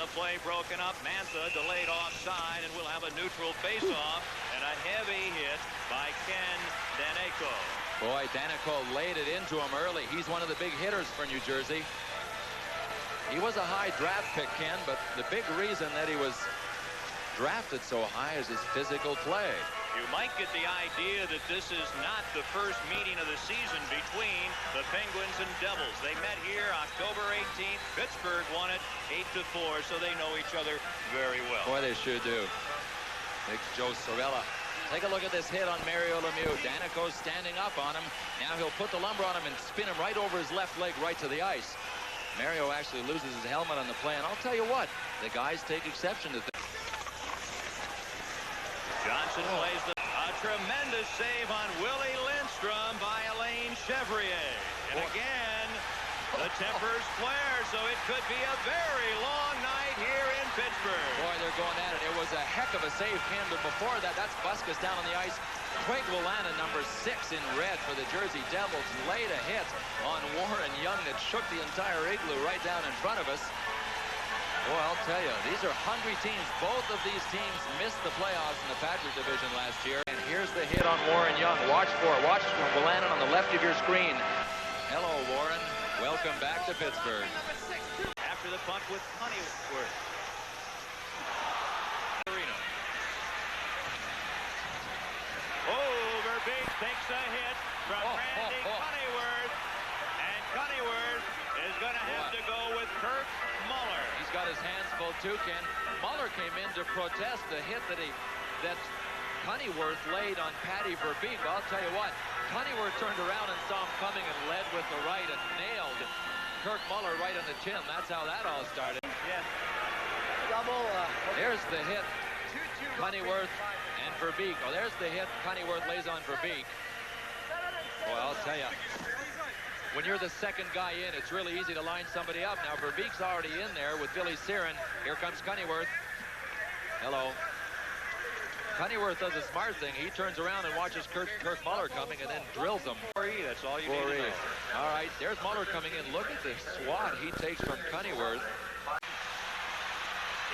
the play broken up. Mantha delayed offside and will have a neutral face-off and a heavy hit by Ken Daneyko. Boy, Daneyko laid it into him early. He's one of the big hitters for New Jersey. He was a high draft pick, Ken, but the big reason that he was drafted so high is his physical play. You might get the idea that this is not the first meeting of the season between the Penguins and Devils. They met here October 18th. Pittsburgh won it 8-4, so they know each other very well. Boy, they sure do. Big Joe Sorella. Take a look at this hit on Mario Lemieux. Daneyko's standing up on him. Now he'll put the lumber on him and spin him right over his left leg right to the ice. Mario actually loses his helmet on the play, and I'll tell you what, the guys take exception to this. Johnson plays a tremendous save on Willie Lindstrom by Alain Chevrier. And again, the tempers flare, so it could be a very long night here in Pittsburgh. Boy, they're going at it. It was a heck of a save, Ken, but before that, that's Buskus down on the ice. Craig Wilana, number 6 in red for the Jersey Devils, laid a hit on Warren Young that shook the entire igloo right down in front of us. Boy, I'll tell you, these are hungry teams. Both of these teams missed the playoffs in the Patrick division last year. And here's the hit on Warren Young. Watch for it. Watch for Wilana on the left of your screen. Hello, Warren. Welcome back to Pittsburgh. After the punt with Honeyworth. Verbeek takes a hit from Randy Honeyworth. And Honeyworth is going to have to go with Kurt Muller. He's got his hands full too, Ken. Muller came in to protest the hit that Honeyworth laid on Patty Verbeek. I'll tell you what, Honeyworth turned around and saw him coming and led with the right and nailed Kirk Muller right on the chin. That's how that all started. Yes. Double. There's the hit. Honeyworth and Verbeek. Oh, there's the hit Honeyworth lays on Verbeek. Boy, I'll tell you, when you're the second guy in, it's really easy to line somebody up. Now, Verbeek's already in there with Billy Siren. Here comes Honeyworth. Hello. Honeyworth does a smart thing. He turns around and watches Kirk Muller coming and then drills him. That's all you need to know. All right, there's Muller coming in. Look at the swat he takes from Honeyworth.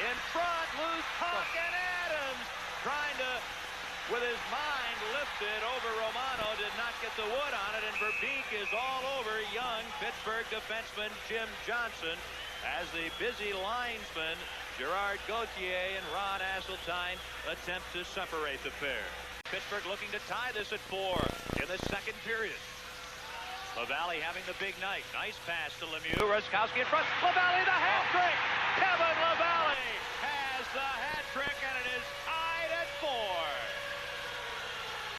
In front, loose puck, and Adams trying to, with his mind lifted over Romano, did not get the wood on it, and Verbeek is all over young Pittsburgh defenseman Jim Johnson as the busy linesman Gerard Gauthier and Ron Asseltine attempt to separate the pair. Pittsburgh looking to tie this at 4 in the second period. LaValle having the big night. Nice pass to Lemieux. Ruskowski in front. LaValle the hat trick. Kevin LaValle has the hat trick, and it is tied at 4.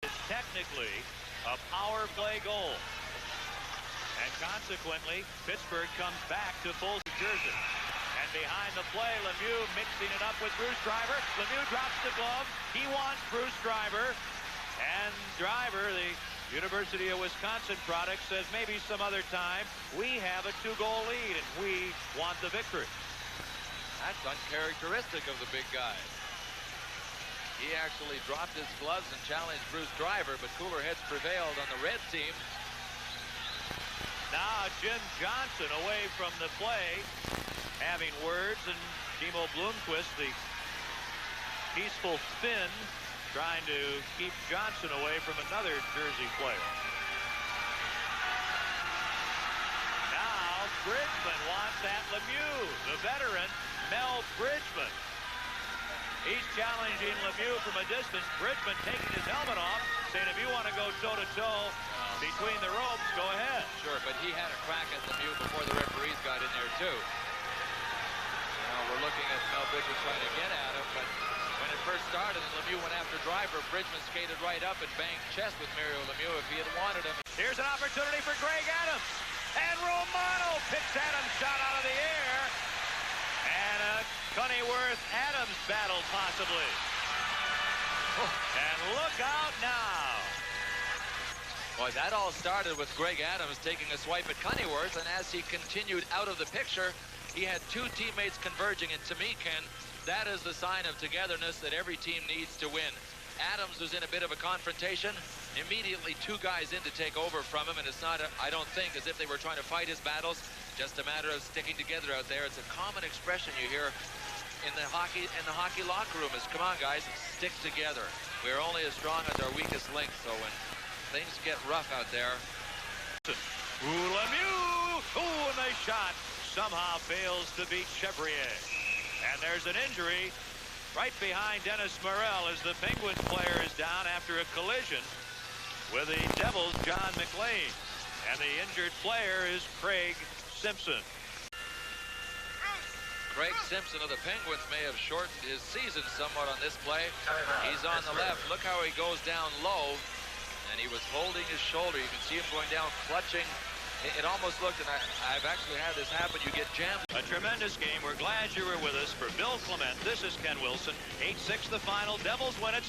It's technically a power play goal. And consequently, Pittsburgh comes back to full Jersey. And behind the play, Lemieux mixing it up with Bruce Driver. Lemieux drops the glove. He wants Bruce Driver. And Driver, the University of Wisconsin product, says maybe some other time. We have a 2-goal lead, and we want the victory. That's uncharacteristic of the big guy. He actually dropped his gloves and challenged Bruce Driver, but cooler heads prevailed on the red team. Now Jim Johnson away from the play, having words, and Timo Blomqvist, the peaceful Finn, trying to keep Johnson away from another Jersey player. Now Bridgman wants at Lemieux, the veteran Mel Bridgman. He's challenging Lemieux from a distance. Bridgman taking his helmet off, saying if you want to go toe-to-toe between the ropes, go ahead. Sure, but he had a crack at Lemieux before the referees got in there too. You know, we're looking at Mel Bridgman trying to get at him, but when it first started and Lemieux went after Driver, Bridgman skated right up and banged chest with Mario Lemieux if he had wanted him. Here's an opportunity for Greg Adams. And Romano picks Adams' shot out of the air. And a Cunnyworth-Adams battle, possibly. And look out now. Boy, that all started with Greg Adams taking a swipe at Cunnyworth, and as he continued out of the picture, he had 2 teammates converging, and to me, Ken, that is the sign of togetherness that every team needs to win. Adams was in a bit of a confrontation. Immediately 2 guys in to take over from him, and it's not, I don't think, as if they were trying to fight his battles. Just a matter of sticking together out there. It's a common expression you hear in the hockey locker room is, come on, guys, stick together. We're only as strong as our weakest link. So when things get rough out there. Lemieux, and the shot somehow fails to beat Chevrier. And there's an injury right behind Dennis Morel as the Penguins player is down after a collision with the Devils' John McLean. And the injured player is Craig Simpson. Craig Simpson of the Penguins may have shortened his season somewhat on this play. He's on the left. Look how he goes down low. And he was holding his shoulder. You can see him going down, clutching. It almost looked, and I've actually had this happen, you get jammed. A tremendous game. We're glad you were with us. For Bill Clement, this is Ken Wilson. 8-6 the final. Devils win it.